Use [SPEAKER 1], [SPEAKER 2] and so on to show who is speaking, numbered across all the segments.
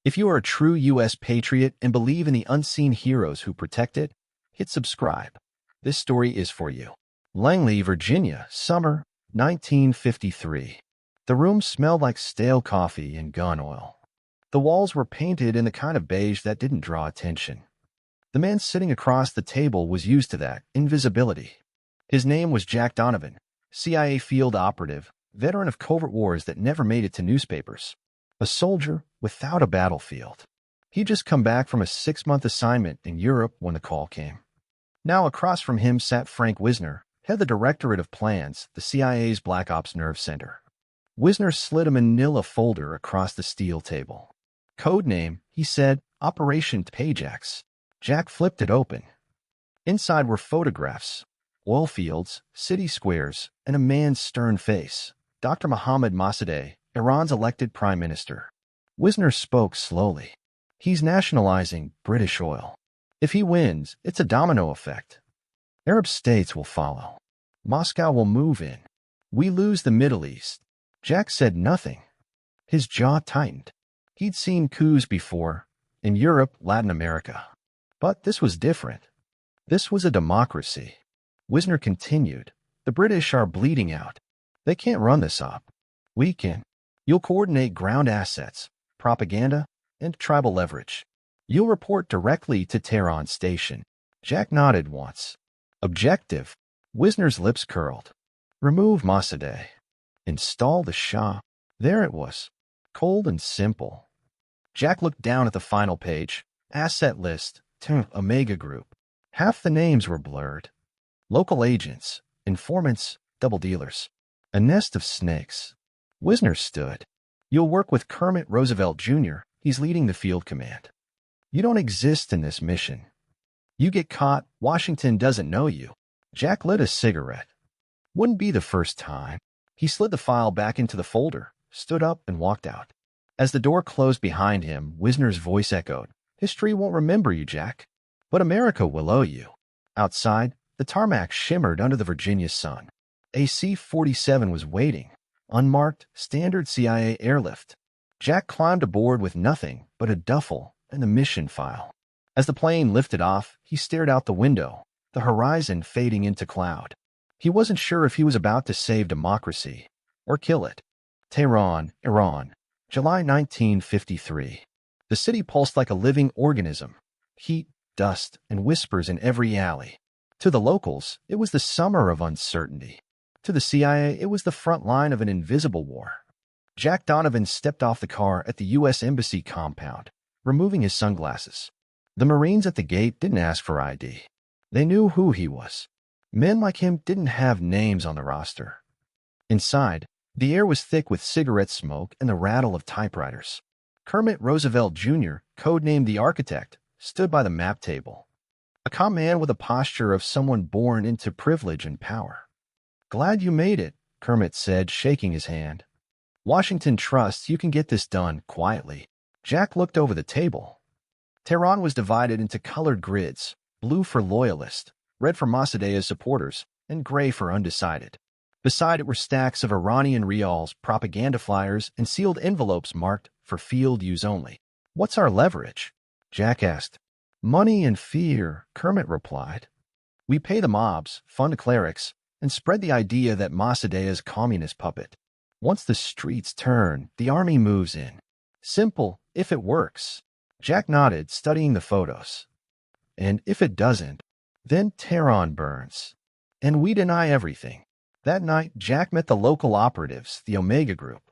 [SPEAKER 1] If you are a true U.S. patriot and believe in the unseen heroes who protect it, hit subscribe. This story is for you. Langley, Virginia, summer 1953. The room smelled like stale coffee and gun oil. The walls were painted in the kind of beige that didn't draw attention. The man sitting across the table was used to that invisibility. His name was Jack Donovan, CIA field operative, veteran of covert wars that never made it to newspapers. A soldier without a battlefield. He'd just come back from a 6-month assignment in Europe when the call came. Now across from him sat Frank Wisner, head of the Directorate of Plans, the CIA's Black Ops Nerve Center. Wisner slid a manila folder across the steel table. Code name, he said, Operation TPAJAX. Jack flipped it open. Inside were photographs, oil fields, city squares, and a man's stern face, Dr. Mohammad Mossadegh, Iran's elected prime minister. Wisner spoke slowly. He's nationalizing British oil. If he wins, it's a domino effect. Arab states will follow. Moscow will move in. We lose the Middle East. Jack said nothing. His jaw tightened. He'd seen coups before, in Europe, Latin America. But this was different. This was a democracy. Wisner continued. The British are bleeding out. They can't run this up. We can. You'll coordinate ground assets, propaganda, and tribal leverage. You'll report directly to Tehran station. Jack nodded once. Objective. Wisner's lips curled. Remove Mossadegh. Install the Shah. There it was. Cold and simple. Jack looked down at the final page. Asset list. Omega Group. Half the names were blurred. Local agents, informants, double dealers. A nest of snakes. Wisner stood. You'll work with Kermit Roosevelt Jr. He's leading the field command. You don't exist in this mission. You get caught, Washington doesn't know you. Jack lit a cigarette. Wouldn't be the first time. He slid the file back into the folder, stood up, and walked out. As the door closed behind him, Wisner's voice echoed. History won't remember you, Jack. But America will owe you. Outside, the tarmac shimmered under the Virginia sun. A C-47 was waiting. Unmarked, standard CIA airlift. Jack climbed aboard with nothing but a duffel and the mission file. As the plane lifted off, he stared out the window, the horizon fading into cloud. He wasn't sure if he was about to save democracy or kill it. Tehran, Iran, July 1953. The city pulsed like a living organism. Heat, dust, and whispers in every alley. To the locals, it was the summer of uncertainty. To the CIA, it was the front line of an invisible war. Jack Donovan stepped off the car at the U.S. Embassy compound, removing his sunglasses. The Marines at the gate didn't ask for ID. They knew who he was. Men like him didn't have names on the roster. Inside, the air was thick with cigarette smoke and the rattle of typewriters. Kermit Roosevelt Jr., codenamed the Architect, stood by the map table. A calm man with a posture of someone born into privilege and power. Glad you made it, Kermit said, shaking his hand. Washington trusts you can get this done quietly. Jack looked over the table. Tehran was divided into colored grids, blue for loyalists, red for Mossadegh's supporters, and gray for undecided. Beside it were stacks of Iranian rials, propaganda flyers, and sealed envelopes marked for field use only. What's our leverage? Jack asked. Money and fear, Kermit replied. We pay the mobs, fund clerics, and spread the idea that Mossadegh is a communist puppet. Once the streets turn, the army moves in. Simple, if it works. Jack nodded, studying the photos. And if it doesn't, then Tehran burns. And we deny everything. That night, Jack met the local operatives, the Omega Group.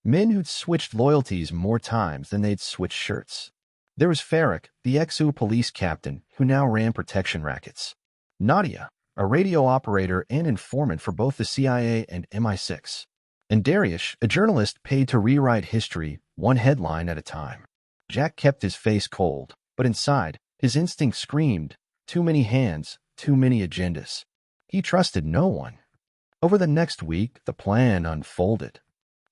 [SPEAKER 1] Men who'd switched loyalties more times than they'd switched shirts. There was Farrak, the ex-U police captain, who now ran protection rackets. Nadia, a radio operator and informant for both the CIA and MI6. And Dariush, a journalist paid to rewrite history, one headline at a time. Jack kept his face cold, but inside, his instinct screamed, too many hands, too many agendas. He trusted no one. Over the next week, the plan unfolded.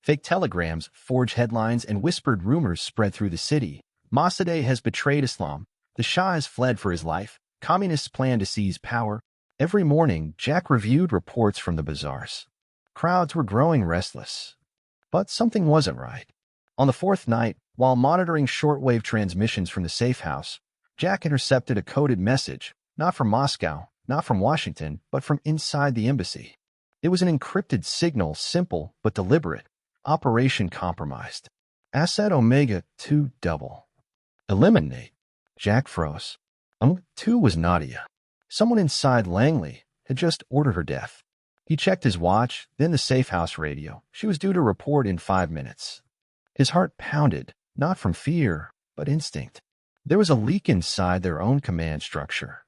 [SPEAKER 1] Fake telegrams, forged headlines, and whispered rumors spread through the city. Mossadegh has betrayed Islam. The Shah has fled for his life. Communists plan to seize power. Every morning, Jack reviewed reports from the bazaars. Crowds were growing restless. But something wasn't right. On the fourth night, While monitoring shortwave transmissions from the safe house, Jack intercepted a coded message, not from Moscow, not from Washington, but from inside the embassy. It was an encrypted signal, simple but deliberate. Operation compromised. Asset Omega 2 double. Eliminate. Jack froze. 2 was Nadia. Someone inside Langley had just ordered her death. He checked his watch, then the safe house radio. She was due to report in 5 minutes. His heart pounded, not from fear, but instinct. There was a leak inside their own command structure.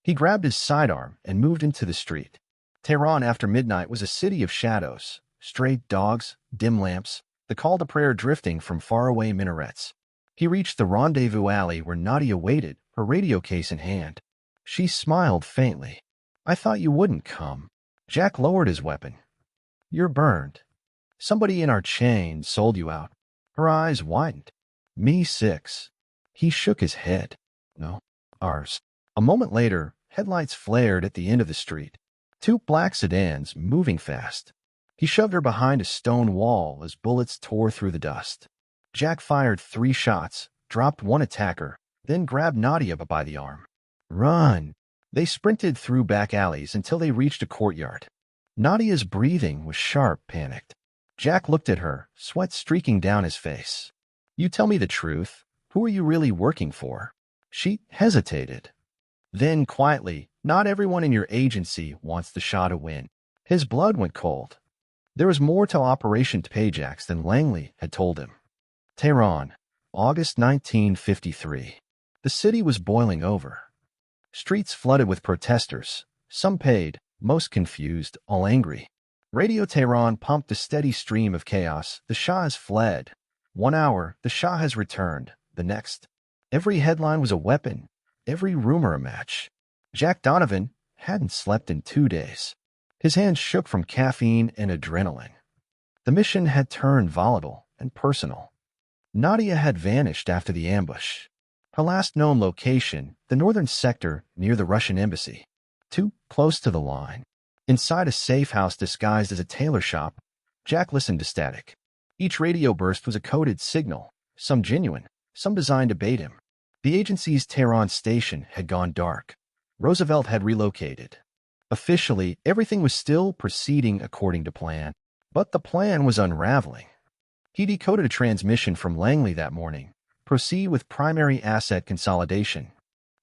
[SPEAKER 1] He grabbed his sidearm and moved into the street. Tehran after midnight was a city of shadows, stray dogs, dim lamps, the call to prayer drifting from faraway minarets. He reached the rendezvous alley where Nadia waited, her radio case in hand. She smiled faintly. "I thought you wouldn't come." Jack lowered his weapon. "You're burned. Somebody in our chain sold you out." Her eyes widened. "Me 6. He shook his head. "No, ours." A moment later, headlights flared at the end of the street. 2 black sedans moving fast. He shoved her behind a stone wall as bullets tore through the dust. Jack fired 3 shots, dropped one attacker, then grabbed Nadia by the arm. "Run!" They sprinted through back alleys until they reached a courtyard. Nadia's breathing was sharp, panicked. Jack looked at her, sweat streaking down his face. "You tell me the truth. Who are you really working for?" She hesitated. Then, quietly, "Not everyone in your agency wants the Shah to win." His blood went cold. There was more to Operation TPAJAX than Langley had told him. Tehran, August 1953. The city was boiling over. Streets flooded with protesters, some paid, most confused, all angry. Radio Tehran pumped a steady stream of chaos. "The Shah has fled." 1 hour, "The Shah has returned." The next. Every headline was a weapon, every rumor a match. Jack Donovan hadn't slept in 2 days. His hands shook from caffeine and adrenaline. The mission had turned volatile and personal. Nadia had vanished after the ambush. Her last known location, the northern sector near the Russian embassy. Too close to the line. Inside a safe house disguised as a tailor shop, Jack listened to static. Each radio burst was a coded signal, some genuine, some designed to bait him. The agency's Tehran station had gone dark. Roosevelt had relocated. Officially, everything was still proceeding according to plan, but the plan was unraveling. He decoded a transmission from Langley that morning. Proceed with primary asset consolidation.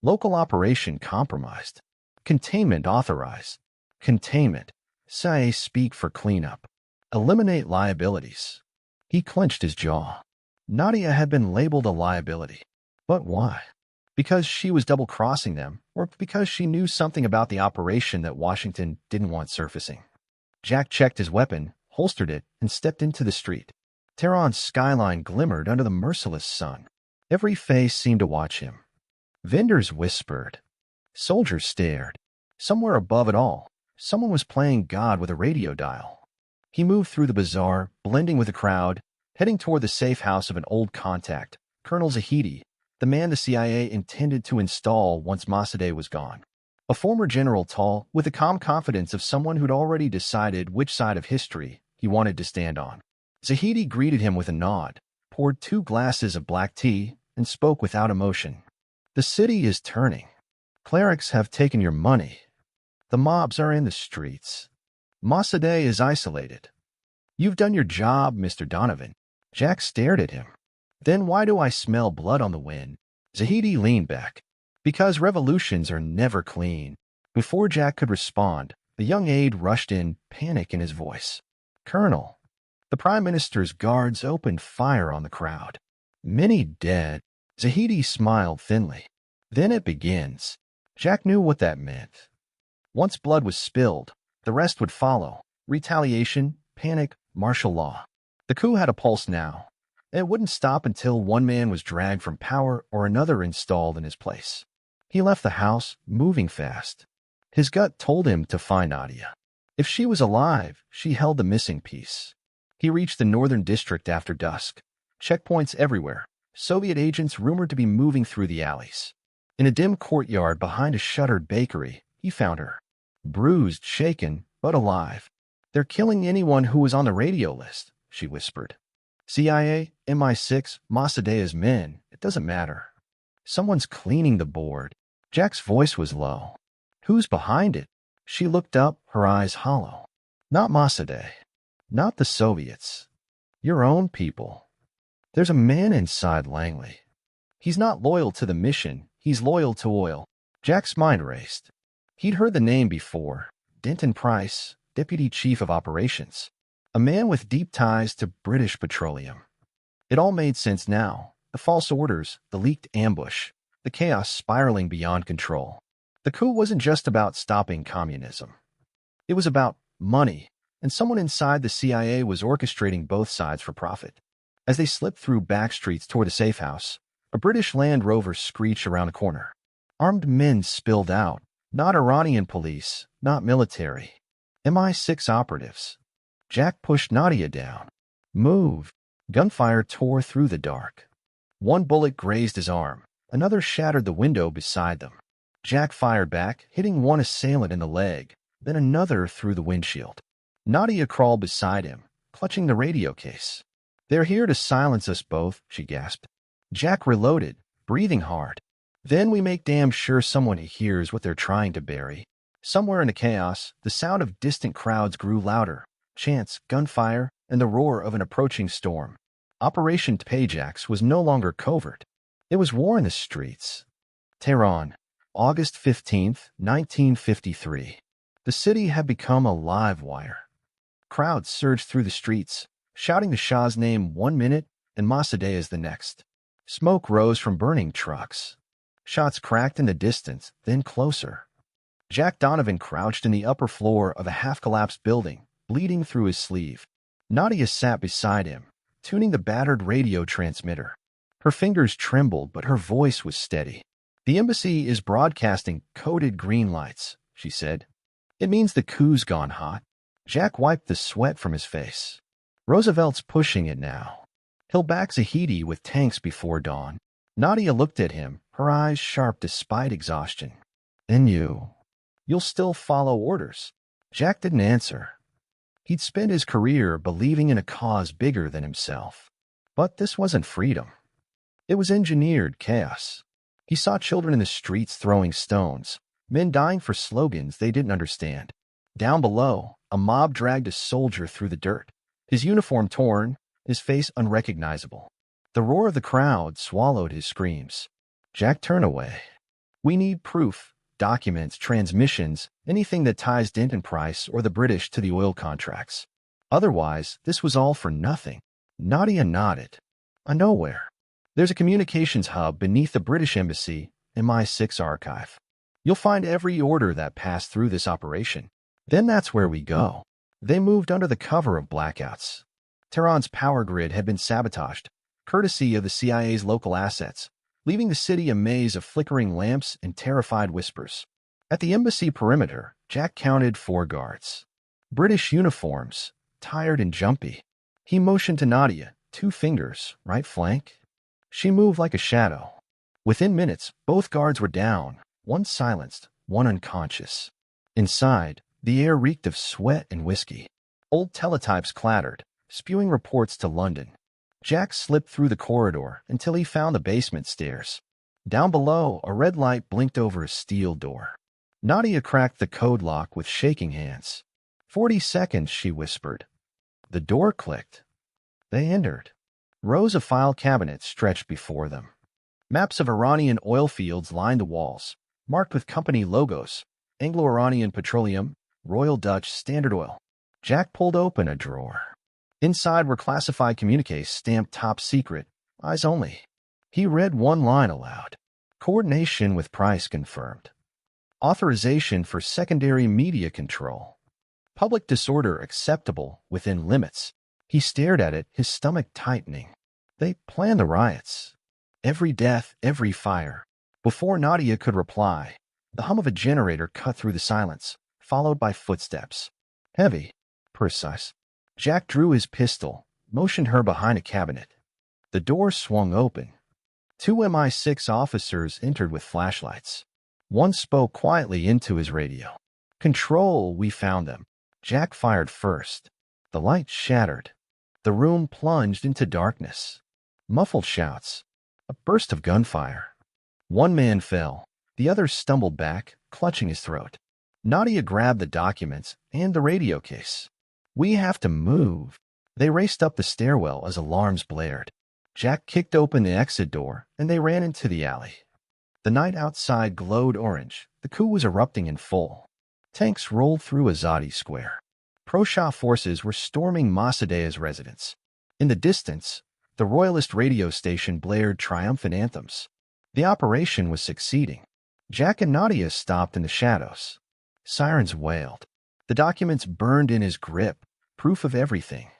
[SPEAKER 1] Local operation compromised. Containment authorized. Containment. Say speak for cleanup. Eliminate liabilities. He clenched his jaw. Nadia had been labeled a liability. But why? Because she was double-crossing them, or because she knew something about the operation that Washington didn't want surfacing? Jack checked his weapon, holstered it, and stepped into the street. Tehran's skyline glimmered under the merciless sun. Every face seemed to watch him. Vendors whispered. Soldiers stared. Somewhere above it all, someone was playing God with a radio dial. He moved through the bazaar, blending with the crowd, heading toward the safe house of an old contact, Colonel Zahedi, the man the CIA intended to install once Mossadegh was gone. A former general, tall, with the calm confidence of someone who'd already decided which side of history he wanted to stand on. Zahedi greeted him with a nod, poured 2 glasses of black tea, and spoke without emotion. "The city is turning. Clerics have taken your money. The mobs are in the streets. Mossadegh is isolated. You've done your job, Mr. Donovan." Jack stared at him. "Then why do I smell blood on the wind?" Zahedi leaned back. "Because revolutions are never clean." Before Jack could respond, the young aide rushed in, panic in his voice. "Colonel." The Prime Minister's guards opened fire on the crowd. "Many dead." Zahedi smiled thinly. "Then it begins." Jack knew what that meant. Once blood was spilled, the rest would follow. Retaliation, panic, martial law. The coup had a pulse now. It wouldn't stop until one man was dragged from power or another installed in his place. He left the house, moving fast. His gut told him to find Nadia. If she was alive, she held the missing piece. He reached the northern district after dusk. Checkpoints everywhere. Soviet agents rumored to be moving through the alleys. In a dim courtyard behind a shuttered bakery, he found her. Bruised, shaken, but alive. "They're killing anyone who was on the radio list," she whispered. CIA, MI6, Mossadegh's men, it doesn't matter. Someone's cleaning the board. Jack's voice was low. Who's behind it? She looked up, her eyes hollow. Not Mossadegh. Not the Soviets. Your own people. There's a man inside Langley. He's not loyal to the mission, he's loyal to oil. Jack's mind raced. He'd heard the name before. Denton Price, Deputy Chief of Operations. A man with deep ties to British Petroleum. It all made sense now. The false orders, the leaked ambush, the chaos spiraling beyond control. The coup wasn't just about stopping communism. It was about money, and someone inside the CIA was orchestrating both sides for profit. As they slipped through back streets toward a safe house, a British Land Rover screeched around a corner. Armed men spilled out. Not Iranian police, not military. MI6 operatives. Jack pushed Nadia down. Move. Gunfire tore through the dark. One bullet grazed his arm. Another shattered the window beside them. Jack fired back, hitting one assailant in the leg, then another through the windshield. Nadia crawled beside him, clutching the radio case. They're here to silence us both, she gasped. Jack reloaded, breathing hard. Then we make damn sure someone hears what they're trying to bury. Somewhere in the chaos, the sound of distant crowds grew louder. Chants, gunfire, and the roar of an approaching storm. Operation TPAJAX was no longer covert. It was war in the streets. Tehran, August 15, 1953. The city had become a live wire. Crowds surged through the streets, shouting the Shah's name one minute and Mossadegh's the next. Smoke rose from burning trucks. Shots cracked in the distance, then closer. Jack Donovan crouched in the upper floor of a half-collapsed building, bleeding through his sleeve. Nadia sat beside him, tuning the battered radio transmitter. Her fingers trembled, but her voice was steady. The embassy is broadcasting coded green lights, she said. It means the coup's gone hot. Jack wiped the sweat from his face. Roosevelt's pushing it now. He'll back Zahedi with tanks before dawn. Nadia looked at him, her eyes sharp despite exhaustion. Then you'll still follow orders. Jack didn't answer. He'd spent his career believing in a cause bigger than himself. But this wasn't freedom. It was engineered chaos. He saw children in the streets throwing stones, men dying for slogans they didn't understand. Down below, a mob dragged a soldier through the dirt, his uniform torn, his face unrecognizable. The roar of the crowd swallowed his screams. Jack turned away. We need proof, documents, transmissions, anything that ties Denton Price or the British to the oil contracts. Otherwise, this was all for nothing. Nadia nodded. I know where. There's a communications hub beneath the British Embassy, MI6 archive. You'll find every order that passed through this operation. Then that's where we go. They moved under the cover of blackouts. Tehran's power grid had been sabotaged, courtesy of the CIA's local assets, leaving the city a maze of flickering lamps and terrified whispers. At the embassy perimeter, Jack counted 4 guards. British uniforms, tired and jumpy. He motioned to Nadia, 2 fingers, right flank. She moved like a shadow. Within minutes, both guards were down, one silenced, one unconscious. Inside, the air reeked of sweat and whiskey. Old teletypes clattered, spewing reports to London. Jack slipped through the corridor until he found the basement stairs. Down below, a red light blinked over a steel door. Nadia cracked the code lock with shaking hands. 40 seconds, she whispered. The door clicked. They entered. Rows of file cabinets stretched before them. Maps of Iranian oil fields lined the walls, marked with company logos, Anglo-Iranian Petroleum, Royal Dutch Standard Oil. Jack pulled open a drawer. Inside were classified communiques stamped top secret, eyes only. He read one line aloud. Coordination with Price confirmed. Authorization for secondary media control. Public disorder acceptable within limits. He stared at it, his stomach tightening. They planned the riots. Every death, every fire. Before Nadia could reply, the hum of a generator cut through the silence, followed by footsteps. Heavy, precise. Jack drew his pistol, motioned her behind a cabinet. The door swung open. 2 MI6 officers entered with flashlights. One spoke quietly into his radio. Control, we found them. Jack fired first. The light shattered. The room plunged into darkness. Muffled shouts. A burst of gunfire. One man fell. The other stumbled back, clutching his throat. Nadia grabbed the documents and the radio case. "We have to move." They raced up the stairwell as alarms blared. Jack kicked open the exit door, and they ran into the alley. The night outside glowed orange. The coup was erupting in full. Tanks rolled through Azadi Square. Pro-Shah forces were storming Mossadegh's residence. In the distance, the royalist radio station blared triumphant anthems. The operation was succeeding. Jack and Nadia stopped in the shadows. Sirens wailed. The documents burned in his grip, proof of everything.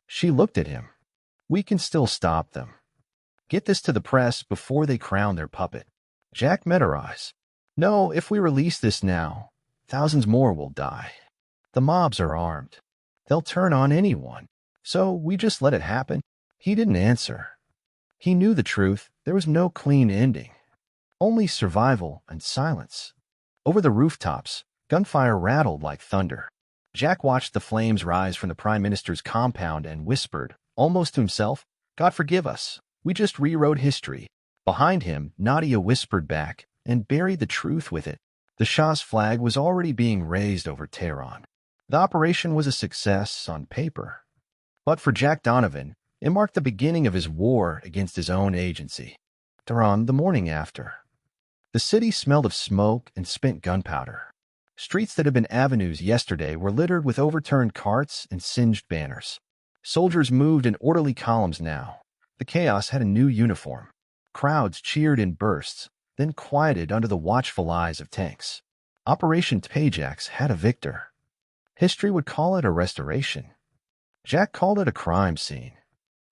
[SPEAKER 1] She looked at him. "We can still stop them. Get this to the press before they crown their puppet." Jack met her eyes. "No, if we release this now, thousands more will die. The mobs are armed. They'll turn on anyone. So we just let it happen." He didn't answer. He knew the truth. There was no clean ending. Only survival and silence. Over the rooftops, gunfire rattled like thunder. Jack watched the flames rise from the Prime Minister's compound and whispered, almost to himself, "God forgive us. We just rewrote history." Behind him, Nadia whispered back and buried the truth with it. The Shah's flag was already being raised over Tehran. The operation was a success on paper. But for Jack Donovan, it marked the beginning of his war against his own agency. Tehran, the morning after. The city smelled of smoke and spent gunpowder. Streets that had been avenues yesterday were littered with overturned carts and singed banners. Soldiers moved in orderly columns now. The chaos had a new uniform. Crowds cheered in bursts, then quieted under the watchful eyes of tanks. Operation TPAJAX had a victor. History would call it a restoration. Jack called it a crime scene.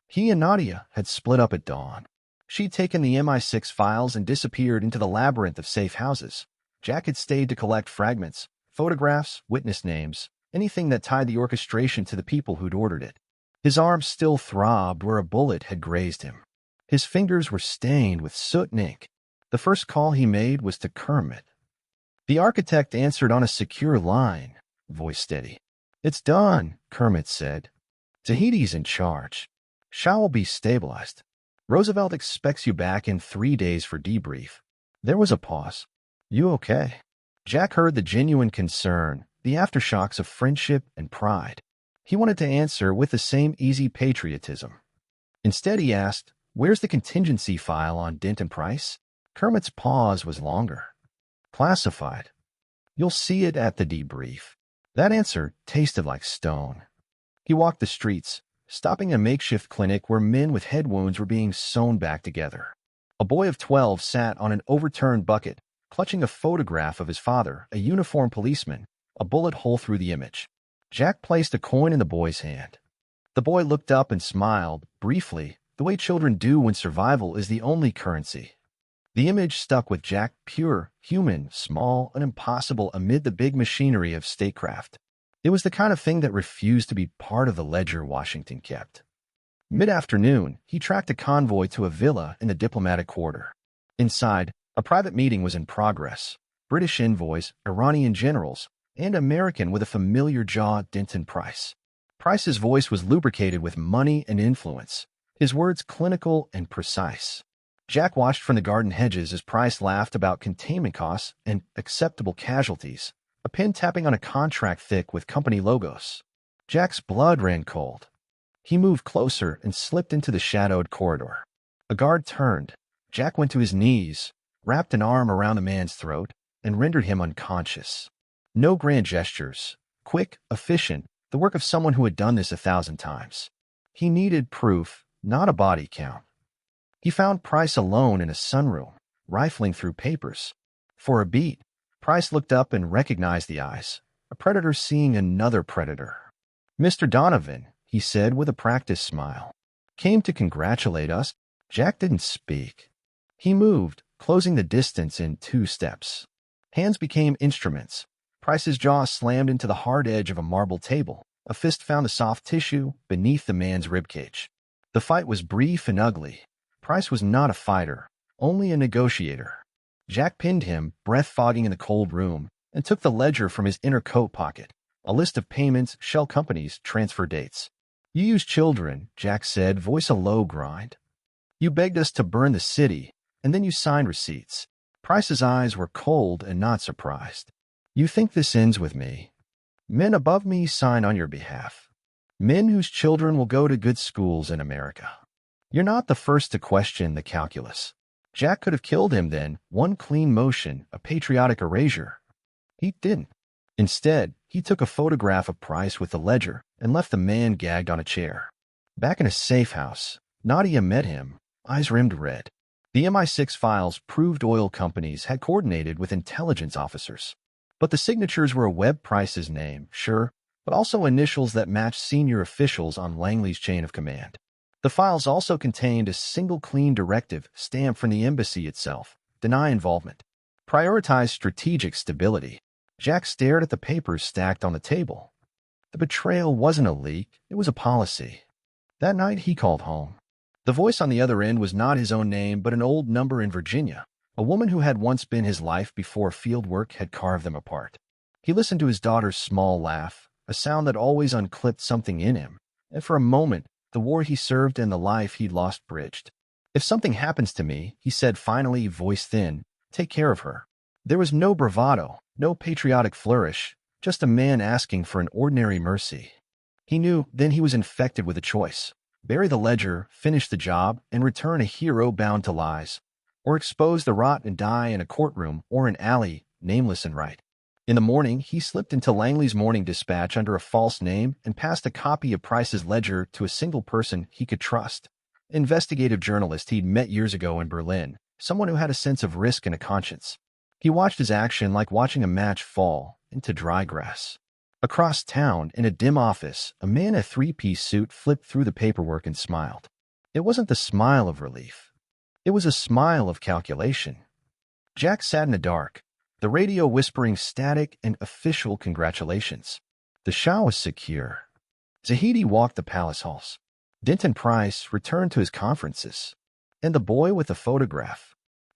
[SPEAKER 1] He and Nadia had split up at dawn. She'd taken the MI6 files and disappeared into the labyrinth of safe houses. Jack had stayed to collect fragments, photographs, witness names, anything that tied the orchestration to the people who'd ordered it. His arms still throbbed where a bullet had grazed him. His fingers were stained with soot and ink. The first call he made was to Kermit. The architect answered on a secure line, voice steady. "It's done," Kermit said. "Tahiti's in charge. Shah will be stabilized. Roosevelt expects you back in 3 days for debrief." There was a pause. "You okay?" Jack heard the genuine concern, the aftershocks of friendship and pride. He wanted to answer with the same easy patriotism. Instead, he asked, "Where's the contingency file on Denton Price?" Kermit's pause was longer. "Classified. You'll see it at the debrief." That answer tasted like stone. He walked the streets, stopping at a makeshift clinic where men with head wounds were being sewn back together. A boy of 12 sat on an overturned bucket, clutching a photograph of his father, a uniformed policeman, a bullet hole through the image. Jack placed a coin in the boy's hand. The boy looked up and smiled, briefly, the way children do when survival is the only currency. The image stuck with Jack, pure, human, small, and impossible amid the big machinery of statecraft. It was the kind of thing that refused to be part of the ledger Washington kept. Mid-afternoon, he tracked a convoy to a villa in the diplomatic quarter. Inside, a private meeting was in progress. British envoys, Iranian generals, and American with a familiar jaw, Denton Price. Price's voice was lubricated with money and influence, his words clinical and precise. Jack watched from the garden hedges as Price laughed about containment costs and acceptable casualties, a pen tapping on a contract thick with company logos. Jack's blood ran cold. He moved closer and slipped into the shadowed corridor. A guard turned. Jack went to his knees, wrapped an arm around the man's throat, and rendered him unconscious. No grand gestures. Quick, efficient, the work of someone who had done this 1,000 times. He needed proof, not a body count. He found Price alone in a sunroom, rifling through papers. For a beat, Price looked up and recognized the eyes, a predator seeing another predator. "Mr. Donovan," he said with a practiced smile. "Came to congratulate us." Jack didn't speak. He moved, closing the distance in 2 steps. Hands became instruments. Price's jaw slammed into the hard edge of a marble table. A fist found the soft tissue beneath the man's ribcage. The fight was brief and ugly. Price was not a fighter, only a negotiator. Jack pinned him, breath fogging in the cold room, and took the ledger from his inner coat pocket, a list of payments, shell companies, transfer dates. You used children, Jack said, voice a low grind. You begged us to burn the city, and then you signed receipts. Price's eyes were cold and not surprised. You think this ends with me? Men above me sign on your behalf. Men whose children will go to good schools in America. You're not the first to question the calculus. Jack could have killed him then, one clean motion, a patriotic erasure. He didn't. Instead, he took a photograph of Price with the ledger and left the man gagged on a chair. Back in a safe house, Nadia met him, eyes rimmed red. The MI6 files proved oil companies had coordinated with intelligence officers. But the signatures were Webb Price's name, sure, but also initials that matched senior officials on Langley's chain of command. The files also contained a single clean directive stamped from the embassy itself: deny involvement. Prioritize strategic stability. Jack stared at the papers stacked on the table. The betrayal wasn't a leak, it was a policy. That night he called home. The voice on the other end was not his own name, but an old number in Virginia, a woman who had once been his life before field work had carved them apart. He listened to his daughter's small laugh, a sound that always unclipped something in him, and for a moment, the war he served and the life he'd lost bridged. If something happens to me, he said finally, voice thin, take care of her. There was no bravado, no patriotic flourish, just a man asking for an ordinary mercy. He knew then he was infected with a choice: bury the ledger, finish the job, and return a hero bound to lies, or expose the rot and die in a courtroom or an alley, nameless and right. In the morning, he slipped into Langley's morning dispatch under a false name and passed a copy of Price's ledger to a single person he could trust: investigative journalist he'd met years ago in Berlin, someone who had a sense of risk and a conscience. He watched his action like watching a match fall into dry grass. Across town, in a dim office, a man in a three-piece suit flipped through the paperwork and smiled. It wasn't the smile of relief. It was a smile of calculation. Jack sat in the dark, the radio whispering static and official congratulations. The Shah was secure. Zahedi walked the palace halls. Denton Price returned to his conferences. And the boy with the photograph.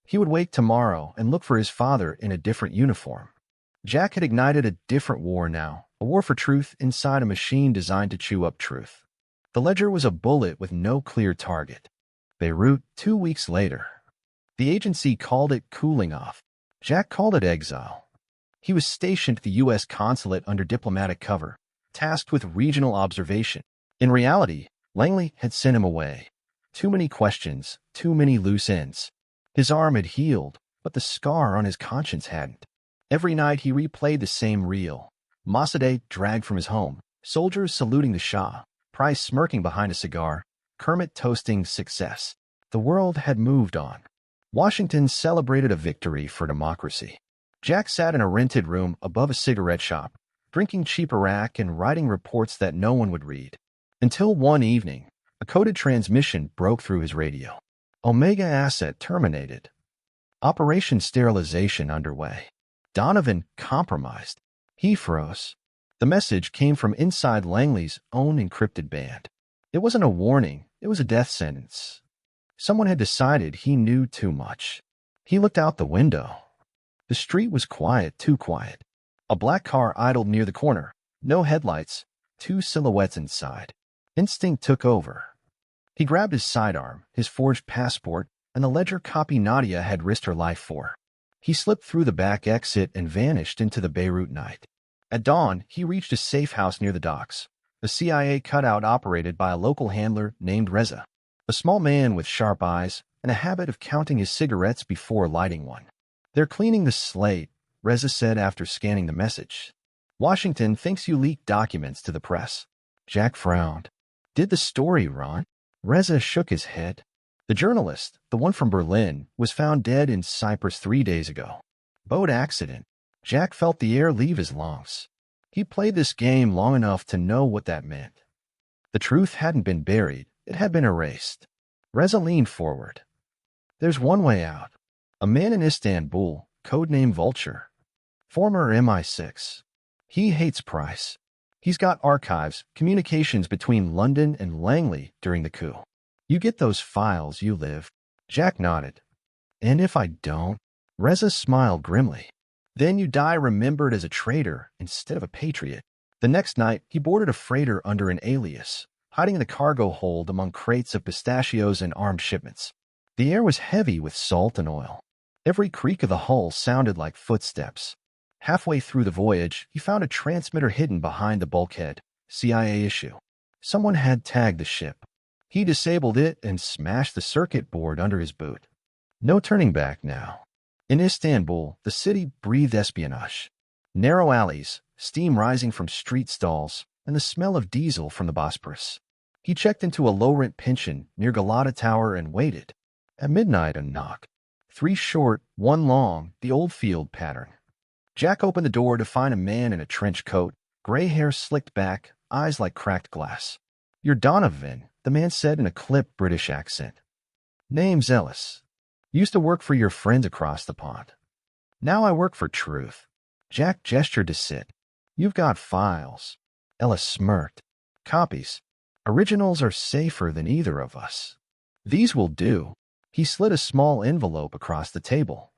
[SPEAKER 1] He would wake tomorrow and look for his father in a different uniform. Jack had ignited a different war now, a war for truth inside a machine designed to chew up truth. The ledger was a bullet with no clear target. Beirut, 2 weeks later. The agency called it cooling off. Jack called it exile. He was stationed at the U.S. consulate under diplomatic cover, tasked with regional observation. In reality, Langley had sent him away. Too many questions, too many loose ends. His arm had healed, but the scar on his conscience hadn't. Every night he replayed the same reel. Mossadegh dragged from his home, soldiers saluting the Shah, Price smirking behind a cigar, Kermit toasting success. The world had moved on. Washington celebrated a victory for democracy. Jack sat in a rented room above a cigarette shop, drinking cheap Iraq and writing reports that no one would read. Until one evening, a coded transmission broke through his radio. Omega asset terminated. Operation sterilization underway. Donovan compromised. He froze. The message came from inside Langley's own encrypted band. It wasn't a warning, it was a death sentence. Someone had decided he knew too much. He looked out the window. The street was quiet, too quiet. A black car idled near the corner. No headlights, 2 silhouettes inside. Instinct took over. He grabbed his sidearm, his forged passport, and the ledger copy Nadia had risked her life for. He slipped through the back exit and vanished into the Beirut night. At dawn, he reached a safe house near the docks. A CIA cutout operated by a local handler named Reza. A small man with sharp eyes and a habit of counting his cigarettes before lighting one. They're cleaning the slate, Reza said after scanning the message. Washington thinks you leaked documents to the press. Jack frowned. Did the story run? Reza shook his head. The journalist, the one from Berlin, was found dead in Cyprus 3 days ago. Boat accident. Jack felt the air leave his lungs. He played this game long enough to know what that meant. The truth hadn't been buried, it had been erased. Reza leaned forward. There's one way out. A man in Istanbul, codename Vulture. Former MI6. He hates Price. He's got archives, communications between London and Langley during the coup. You get those files, you live. Jack nodded. And if I don't? Reza smiled grimly. Then you die remembered as a traitor instead of a patriot. The next night, he boarded a freighter under an alias, hiding in the cargo hold among crates of pistachios and armed shipments. The air was heavy with salt and oil. Every creak of the hull sounded like footsteps. Halfway through the voyage, he found a transmitter hidden behind the bulkhead. CIA issue. Someone had tagged the ship. He disabled it and smashed the circuit board under his boot. No turning back now. In Istanbul, the city breathed espionage. Narrow alleys, steam rising from street stalls, and the smell of diesel from the Bosporus. He checked into a low-rent pension near Galata Tower and waited. At midnight, a knock. 3 short, 1 long, the Oldfield pattern. Jack opened the door to find a man in a trench coat, gray hair slicked back, eyes like cracked glass. "You're Donovan," the man said in a clipped British accent. "Name's Ellis. Used to work for your friends across the pond. Now I work for Truth." Jack gestured to sit. "You've got files." Ellis smirked. "Copies. Originals are safer than either of us. These will do." He slid a small envelope across the table.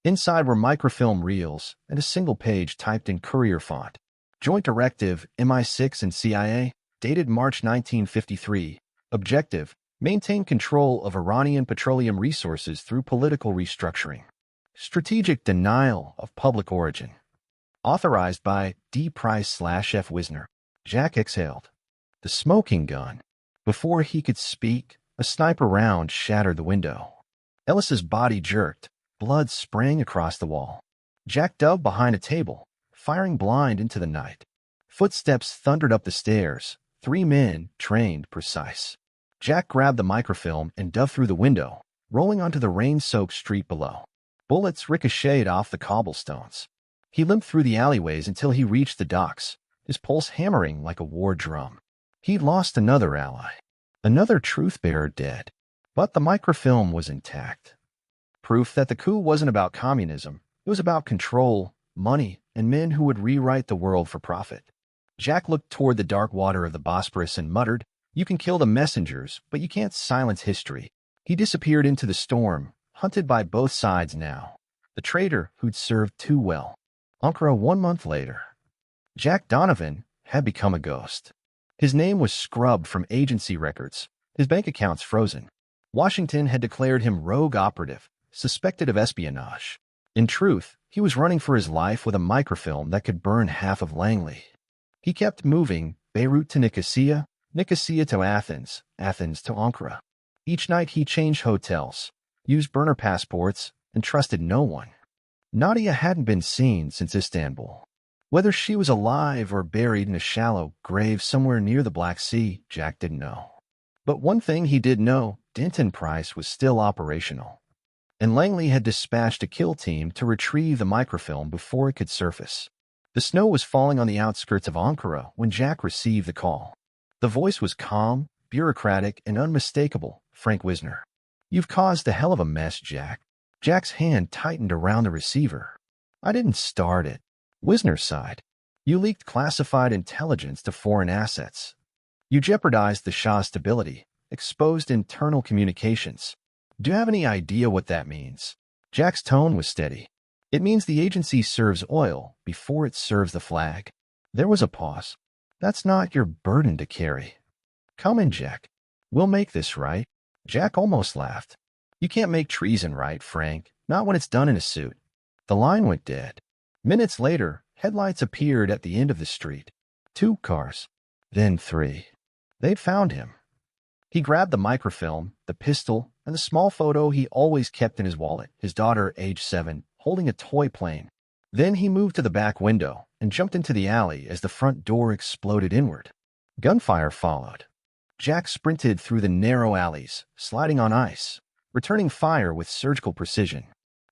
[SPEAKER 1] Inside were microfilm reels and a single page typed in courier font. Joint Directive, MI6 and CIA, dated March 1953. Objective: maintain control of Iranian petroleum resources through political restructuring. Strategic denial of public origin. Authorized by D. Price/F. Wisner. Jack exhaled. The smoking gun. Before he could speak, a sniper round shattered the window. Ellis's body jerked. Blood sprang across the wall. Jack dove behind a table, firing blind into the night. Footsteps thundered up the stairs. 3 men, trained, precise. Jack grabbed the microfilm and dove through the window, rolling onto the rain-soaked street below. Bullets ricocheted off the cobblestones. He limped through the alleyways until he reached the docks, his pulse hammering like a war drum. He'd lost another ally. Another truth-bearer dead. But the microfilm was intact. Proof that the coup wasn't about communism. It was about control, money, and men who would rewrite the world for profit. Jack looked toward the dark water of the Bosporus and muttered, "You can kill the messengers, but you can't silence history." He disappeared into the storm, hunted by both sides now. The traitor who'd served too well. Ankara 1 month later. Jack Donovan had become a ghost. His name was scrubbed from agency records, his bank accounts frozen. Washington had declared him rogue operative, suspected of espionage. In truth, he was running for his life with a microfilm that could burn half of Langley. He kept moving, Beirut to Nicosia, Nicosia to Athens, Athens to Ankara. Each night he changed hotels, used burner passports, and trusted no one. Nadia hadn't been seen since Istanbul. Whether she was alive or buried in a shallow grave somewhere near the Black Sea, Jack didn't know. But one thing he did know, Denton Price was still operational. And Langley had dispatched a kill team to retrieve the microfilm before it could surface. The snow was falling on the outskirts of Ankara when Jack received the call. The voice was calm, bureaucratic, and unmistakable, Frank Wisner. "You've caused a hell of a mess, Jack." Jack's hand tightened around the receiver. "I didn't start it." Wisner sighed. "You leaked classified intelligence to foreign assets. You jeopardized the Shah's stability, exposed internal communications. Do you have any idea what that means?" Jack's tone was steady. "It means the agency serves oil before it serves the flag." There was a pause. "That's not your burden to carry." "Come in, Jack. We'll make this right." Jack almost laughed. "You can't make treason right, Frank, not when it's done in a suit." The line went dead. Minutes later, headlights appeared at the end of the street. 2 cars, then 3. They'd found him. He grabbed the microfilm, the pistol, and the small photo he always kept in his wallet, his daughter, age 7, holding a toy plane. Then he moved to the back window and jumped into the alley as the front door exploded inward. Gunfire followed. Jack sprinted through the narrow alleys, sliding on ice, returning fire with surgical precision.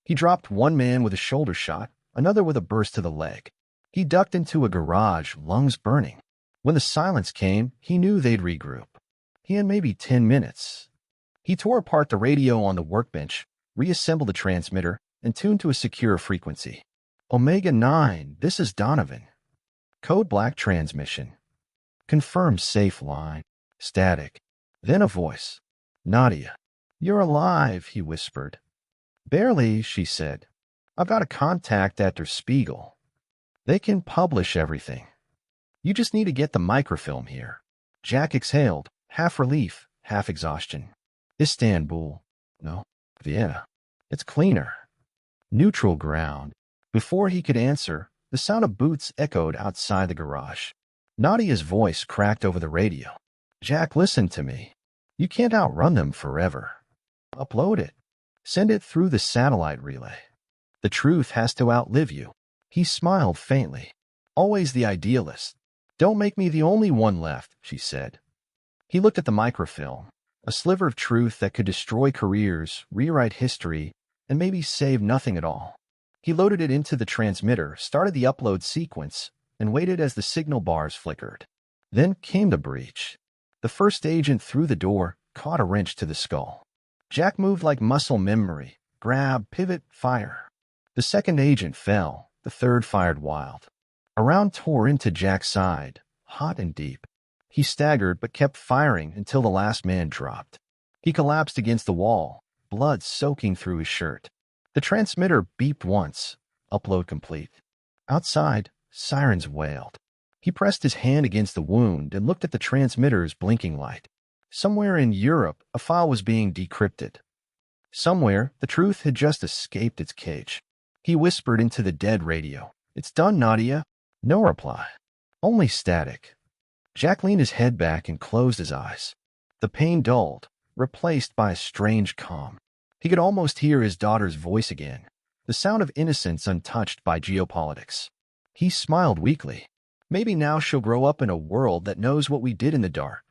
[SPEAKER 1] He dropped one man with a shoulder shot, another with a burst to the leg. He ducked into a garage, lungs burning. When the silence came, he knew they'd regroup. He had maybe 10 minutes. He tore apart the radio on the workbench, reassembled the transmitter, and tuned to a secure frequency. Omega 9, this is Donovan. Code black transmission. Confirm safe line. Static. Then a voice. "Nadia." "You're alive," he whispered. "Barely," she said. "I've got a contact at Der Spiegel. They can publish everything. You just need to get the microfilm here." Jack exhaled, half relief, half exhaustion. Istanbul. No, Vienna. It's cleaner. Neutral ground. Before he could answer, the sound of boots echoed outside the garage. Nadia's voice cracked over the radio. Jack, listen to me. You can't outrun them forever. Upload it. Send it through the satellite relay. The truth has to outlive you. He smiled faintly. Always the idealist. Don't make me the only one left, she said. He looked at the microfilm, a sliver of truth that could destroy careers, rewrite history, and maybe save nothing at all. He loaded it into the transmitter, started the upload sequence, and waited as the signal bars flickered. Then came the breach. The first agent through the door caught a wrench to the skull. Jack moved like muscle memory. Grab, pivot, fire. The second agent fell. The third fired wild. A round tore into Jack's side, hot and deep. He staggered but kept firing until the last man dropped. He collapsed against the wall, blood soaking through his shirt. The transmitter beeped once. Upload complete. Outside, sirens wailed. He pressed his hand against the wound and looked at the transmitter's blinking light. Somewhere in Europe, a file was being decrypted. Somewhere, the truth had just escaped its cage. He whispered into the dead radio. It's done, Nadia. No reply. Only static. Jack leaned his head back and closed his eyes. The pain dulled, replaced by a strange calm. He could almost hear his daughter's voice again, the sound of innocence untouched by geopolitics. He smiled weakly. Maybe now she'll grow up in a world that knows what we did in the dark.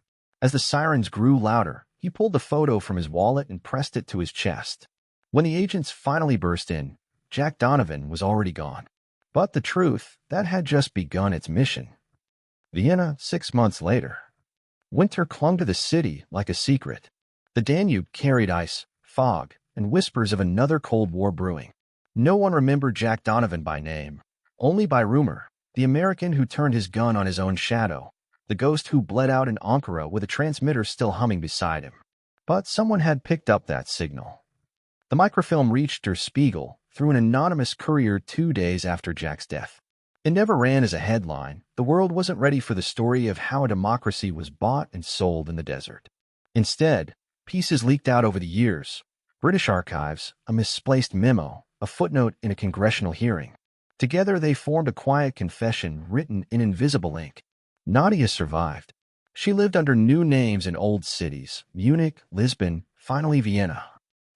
[SPEAKER 1] As the sirens grew louder, he pulled the photo from his wallet and pressed it to his chest. When the agents finally burst in, Jack Donovan was already gone. But the truth, that had just begun its mission. Vienna, 6 months later. Winter clung to the city like a secret. The Danube carried ice, fog, and whispers of another Cold War brewing. No one remembered Jack Donovan by name, only by rumor, the American who turned his gun on his own shadow, the ghost who bled out in Ankara with a transmitter still humming beside him. But someone had picked up that signal. The microfilm reached Der Spiegel through an anonymous courier 2 days after Jack's death. It never ran as a headline. The world wasn't ready for the story of how a democracy was bought and sold in the desert. Instead, pieces leaked out over the years. British archives, a misplaced memo, a footnote in a congressional hearing. Together they formed a quiet confession written in invisible ink. Nadia survived. She lived under new names in old cities, Munich, Lisbon, finally Vienna.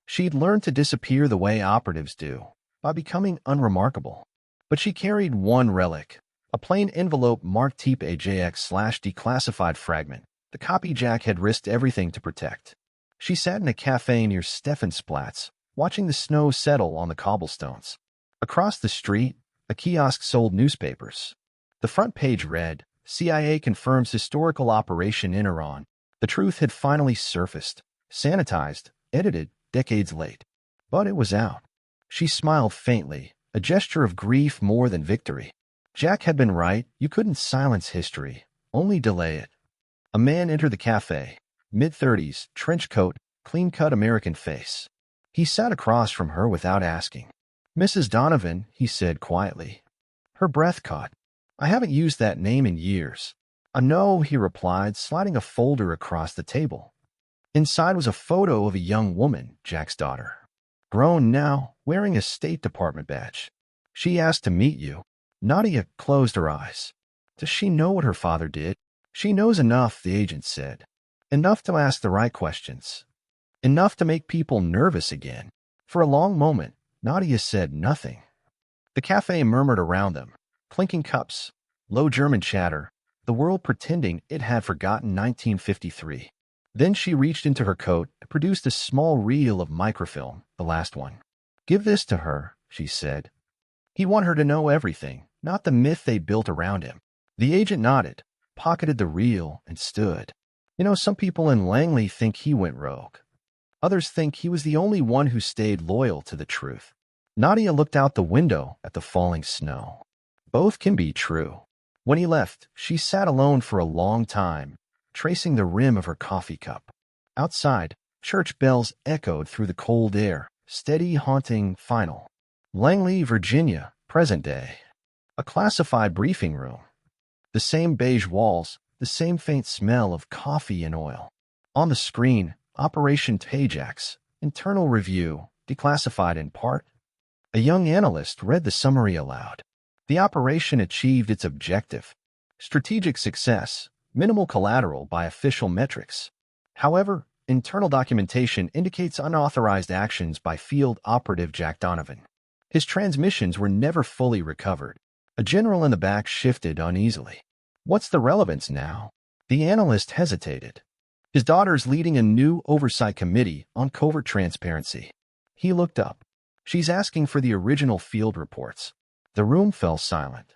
[SPEAKER 1] She'd learned to disappear the way operatives do, by becoming unremarkable. But she carried one relic, a plain envelope marked TPAJAX/declassified fragment, the copy Jack had risked everything to protect. She sat in a cafe near Stephansplatz, watching the snow settle on the cobblestones. Across the street, a kiosk sold newspapers. The front page read, CIA confirms historical Operation in Iran. The truth had finally surfaced, sanitized, edited, decades late. But it was out. She smiled faintly, a gesture of grief more than victory. Jack had been right. You couldn't silence history, only delay it. A man entered the cafe, mid-30s, trench coat, clean-cut American face. He sat across from her without asking. Mrs. Donovan, he said quietly. Her breath caught. I haven't used that name in years. No, he replied, sliding a folder across the table. Inside was a photo of a young woman, Jack's daughter. Grown now, wearing a State Department badge. She asked to meet you. Nadia closed her eyes. Does she know what her father did? She knows enough, the agent said. Enough to ask the right questions. Enough to make people nervous again. For a long moment, Nadia said nothing. The cafe murmured around them, clinking cups, low German chatter, the world pretending it had forgotten 1953. Then she reached into her coat and produced a small reel of microfilm, the last one. Give this to her, she said. He wanted her to know everything, not the myth they built around him. The agent nodded, pocketed the reel, and stood. You know, some people in Langley think he went rogue. Others think he was the only one who stayed loyal to the truth. Nadia looked out the window at the falling snow. Both can be true. When he left, she sat alone for a long time, tracing the rim of her coffee cup. Outside, church bells echoed through the cold air, steady, haunting, final. Langley, Virginia, present day. A classified briefing room. The same beige walls, the same faint smell of coffee and oil. On the screen, Operation TPAJAX, internal review, declassified in part. A young analyst read the summary aloud. The operation achieved its objective. Strategic success, minimal collateral by official metrics. However, internal documentation indicates unauthorized actions by field operative Jack Donovan. His transmissions were never fully recovered. A general in the back shifted uneasily. What's the relevance now? The analyst hesitated. His daughter's leading a new oversight committee on covert transparency. He looked up. She's asking for the original field reports. The room fell silent.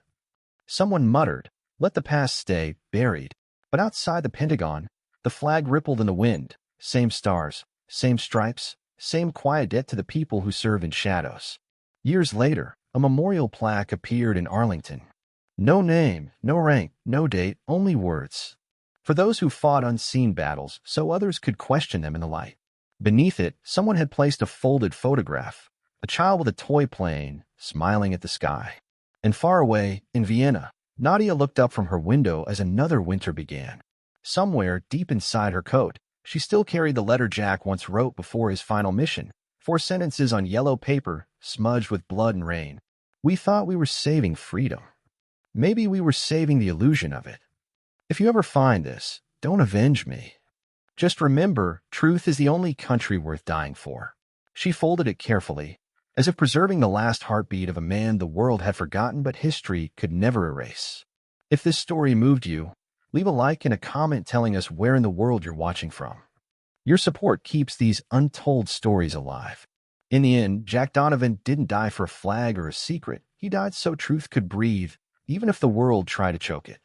[SPEAKER 1] Someone muttered, "Let the past stay buried." But outside the Pentagon, the flag rippled in the wind. Same stars, same stripes, same quiet debt to the people who serve in shadows. Years later, a memorial plaque appeared in Arlington. No name, no rank, no date, only words. For those who fought unseen battles so others could question them in the light. Beneath it, someone had placed a folded photograph, a child with a toy plane, smiling at the sky. And far away, in Vienna, Nadia looked up from her window as another winter began. Somewhere, deep inside her coat, she still carried the letter Jack once wrote before his final mission, 4 sentences on yellow paper, smudged with blood and rain. "We thought we were saving freedom. Maybe we were saving the illusion of it. If you ever find this, don't avenge me. Just remember, truth is the only country worth dying for." She folded it carefully, as if preserving the last heartbeat of a man the world had forgotten but history could never erase. If this story moved you, leave a like and a comment telling us where in the world you're watching from. Your support keeps these untold stories alive. In the end, Jack Donovan didn't die for a flag or a secret. He died so truth could breathe, even if the world tried to choke it.